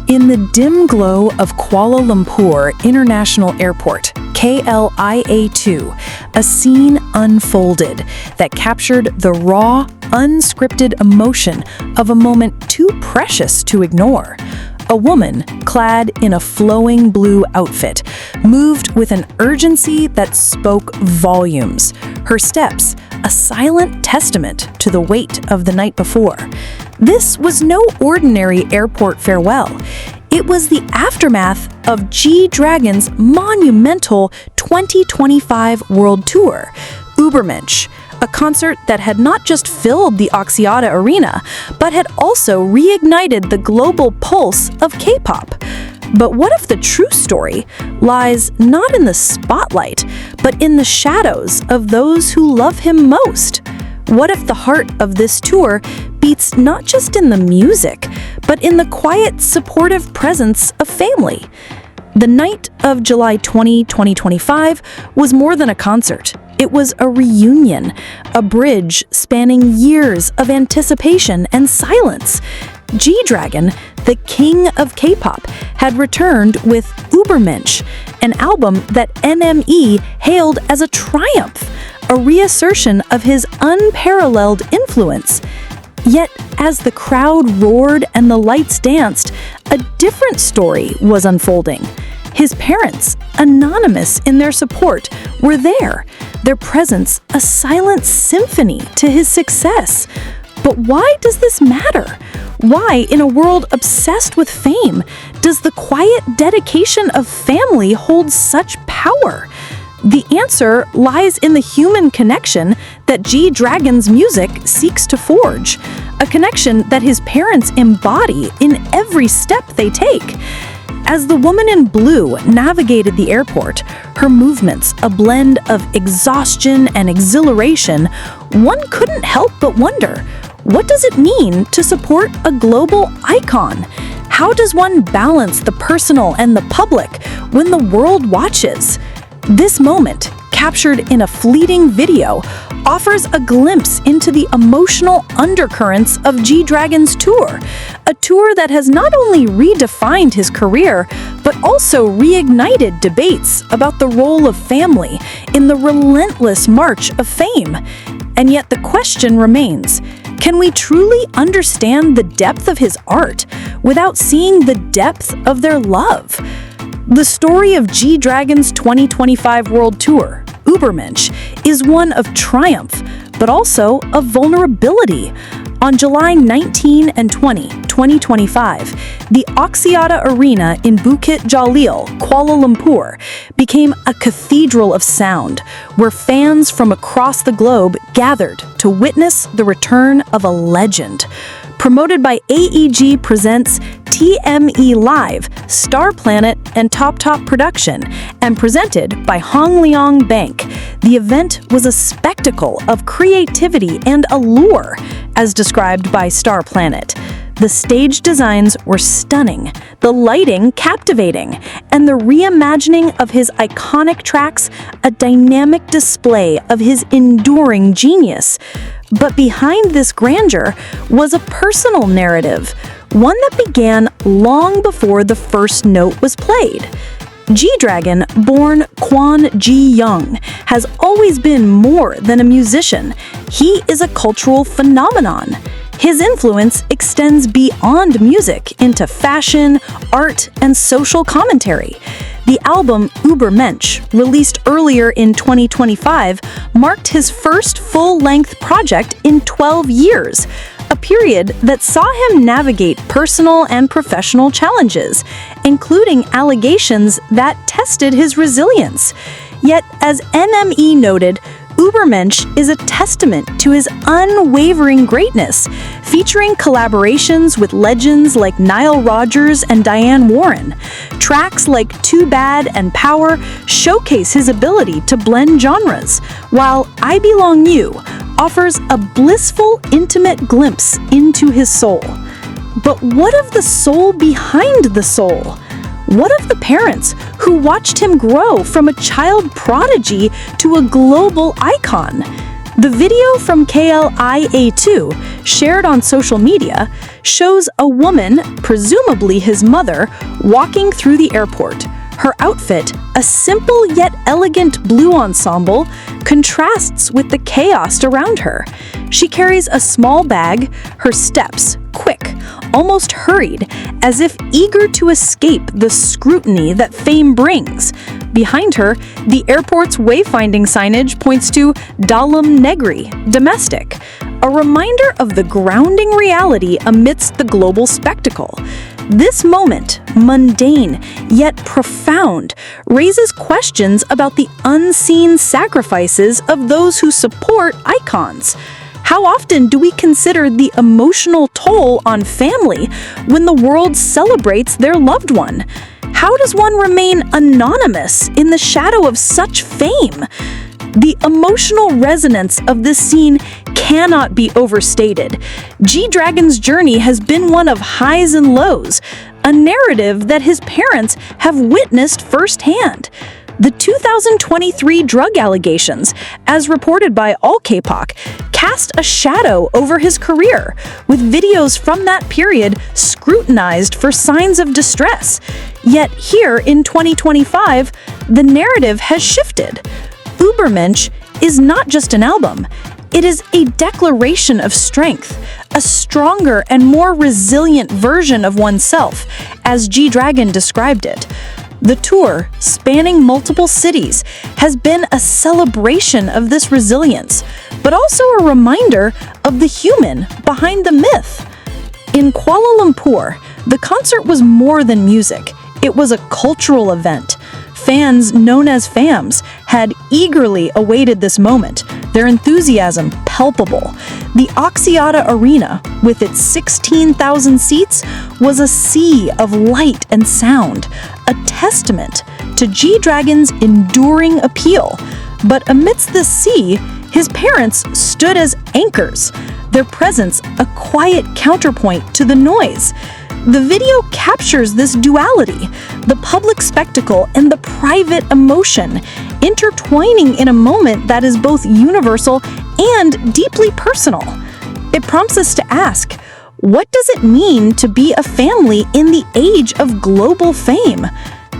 In the dim glow of Kuala Lumpur International Airport, KLIA-2, a scene unfolded that captured the raw, unscripted emotion of a moment too precious to ignore. A woman, clad in a flowing blue outfit, moved with an urgency that spoke volumes. Her steps, a silent testament to the weight of the night before. This was no ordinary airport farewell. It was the aftermath of GDragon's monumental 2025 world tour, Übermensch, a concert that had not just filled the Axiata Arena, but had also reignited the global pulse of K-pop. But what if the true story lies not in the spotlight, but in the shadows of those who love him most? What if the heart of this tour beats not just in the music, but in the quiet, supportive presence of family? The night of July 20, 2025 was more than a concert. It was a reunion, a bridge spanning years of anticipation and silence. GDragon, the king of K-pop, had returned with Übermensch, an album that NME hailed as a triumph, a reassertion of his unparalleled influence. Yet, as the crowd roared and the lights danced, a different story was unfolding. His parents, anonymous in their support, were there, their presence a silent symphony to his success. But why does this matter? Why, in a world obsessed with fame, does the quiet dedication of family hold such power? The answer lies in the human connection that GDragon's music seeks to forge, a connection that his parents embody in every step they take. As the woman in blue navigated the airport, her movements a blend of exhaustion and exhilaration, one couldn't help but wonder, what does it mean to support a global icon? How does one balance the personal and the public when the world watches? This moment, captured in a fleeting video, offers a glimpse into the emotional undercurrents of GDragon's tour, a tour that has not only redefined his career, but also reignited debates about the role of family in the relentless march of fame. And yet the question remains, can we truly understand the depth of his art without seeing the depth of their love? The story of GDragon's 2025 World Tour, Übermensch, is one of triumph, but also of vulnerability. On July 19 and 20, 2025, the Axiata Arena in Bukit Jalil, Kuala Lumpur, became a cathedral of sound, where fans from across the globe gathered to witness the return of a legend. Promoted by AEG Presents TME Live, Star Planet, and Top Production, and presented by Hong Leong Bank, the event was a spectacle of creativity and allure, as described by Star Planet. The stage designs were stunning, the lighting captivating, and the reimagining of his iconic tracks a dynamic display of his enduring genius. But behind this grandeur was a personal narrative, one that began long before the first note was played. GDragon, born Kwon Ji-young, has always been more than a musician. He is a cultural phenomenon. His influence extends beyond music into fashion, art, and social commentary. The album Übermensch, released earlier in 2025, marked his first full-length project in 12 years, a period that saw him navigate personal and professional challenges, including allegations that tested his resilience. Yet, as NME noted, Übermensch is a testament to his unwavering greatness, featuring collaborations with legends like Nile Rodgers and Diane Warren. Tracks like Too Bad and Power showcase his ability to blend genres, while I Belong You offers a blissful, intimate glimpse into his soul. But what of the soul behind the soul? What of the parents who watched him grow from a child prodigy to a global icon? The video from KLIA2, shared on social media, shows a woman, presumably his mother, walking through the airport. Her outfit, a simple yet elegant blue ensemble, contrasts with the chaos around her. She carries a small bag, her steps quick, almost hurried, as if eager to escape the scrutiny that fame brings. Behind her, the airport's wayfinding signage points to Dalam Negri, domestic, a reminder of the grounding reality amidst the global spectacle. This moment, mundane yet profound, raises questions about the unseen sacrifices of those who support icons. How often do we consider the emotional toll on family when the world celebrates their loved one? How does one remain anonymous in the shadow of such fame? The emotional resonance of this scene cannot be overstated. GDragon's journey has been one of highs and lows, a narrative that his parents have witnessed firsthand. The 2023 drug allegations, as reported by all Kpop, cast a shadow over his career, with videos from that period scrutinized for signs of distress. Yet here in 2025, the narrative has shifted. Übermensch is not just an album. It is a declaration of strength, a stronger and more resilient version of oneself, as GDragon described it. The tour, spanning multiple cities, has been a celebration of this resilience, but also a reminder of the human behind the myth. In Kuala Lumpur, the concert was more than music. It was a cultural event. Fans, known as FAMs, had eagerly awaited this moment, their enthusiasm palpable. The Axiata Arena, with its 16,000 seats, was a sea of light and sound, a testament to GDragon's enduring appeal. But amidst the sea, his parents stood as anchors, their presence a quiet counterpoint to the noise. The video captures this duality, the public spectacle and the private emotion, intertwining in a moment that is both universal and deeply personal. It prompts us to ask, what does it mean to be a family in the age of global fame?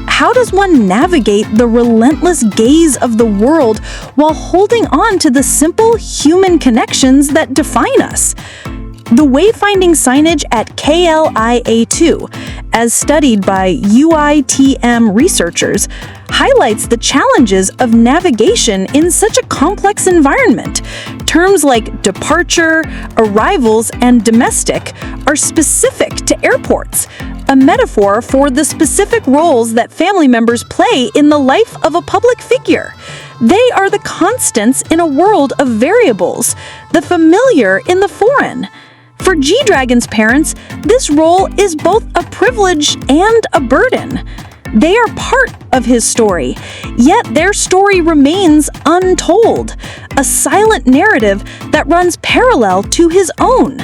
How does one navigate the relentless gaze of the world while holding on to the simple human connections that define us? The wayfinding signage at KLIA2, as studied by UITM researchers, highlights the challenges of navigation in such a complex environment. Terms like departure, arrivals, and domestic are specific to airports, a metaphor for the specific roles that family members play in the life of a public figure. They are the constants in a world of variables, the familiar in the foreign. For GDragon's parents, this role is both a privilege and a burden. They are part of his story, yet their story remains untold, a silent narrative that runs parallel to his own.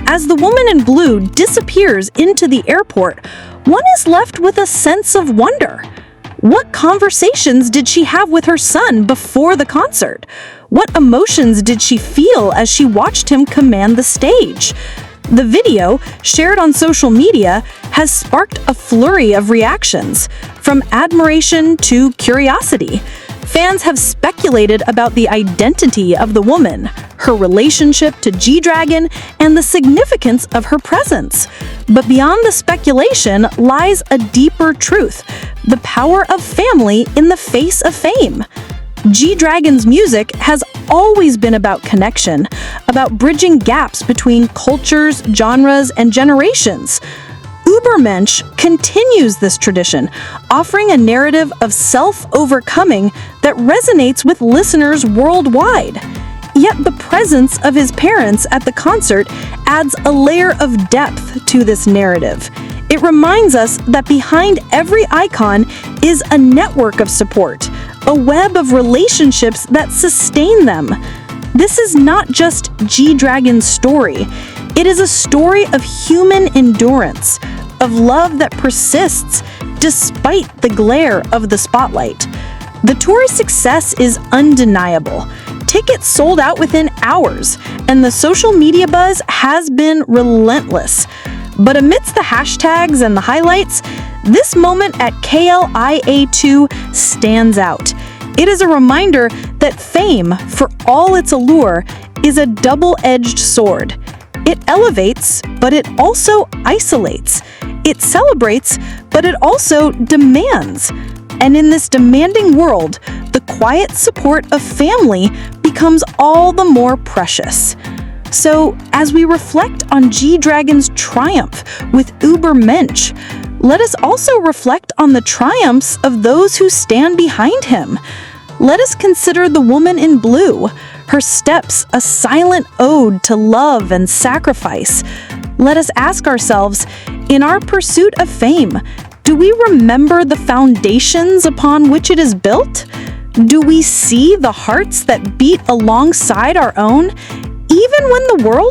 As the woman in blue disappears into the airport, one is left with a sense of wonder. What conversations did she have with her son before the concert? What emotions did she feel as she watched him command the stage? The video, shared on social media, has sparked a flurry of reactions, from admiration to curiosity. Fans have speculated about the identity of the woman, her relationship to GDragon, and the significance of her presence. But beyond the speculation lies a deeper truth: the power of family in the face of fame. GDragon's music has always been about connection, about bridging gaps between cultures, genres, and generations. Übermensch continues this tradition, offering a narrative of self-overcoming that resonates with listeners worldwide. Yet the presence of his parents at the concert adds a layer of depth to this narrative. It reminds us that behind every icon is a network of support, a web of relationships that sustain them. This is not just GDragon's story. It is a story of human endurance, of love that persists despite the glare of the spotlight. The tour's success is undeniable. Tickets sold out within hours, and the social media buzz has been relentless. But amidst the hashtags and the highlights, this moment at KLIA2 stands out. It is a reminder that fame, for all its allure, is a double-edged sword. It elevates, but it also isolates. It celebrates, but it also demands. And in this demanding world, the quiet support of family becomes all the more precious. So, as we reflect on GDragon's triumph with Übermensch, let us also reflect on the triumphs of those who stand behind him. Let us consider the woman in blue, her steps a silent ode to love and sacrifice. Let us ask ourselves, in our pursuit of fame, do we remember the foundations upon which it is built? Do we see the hearts that beat alongside our own, even when the world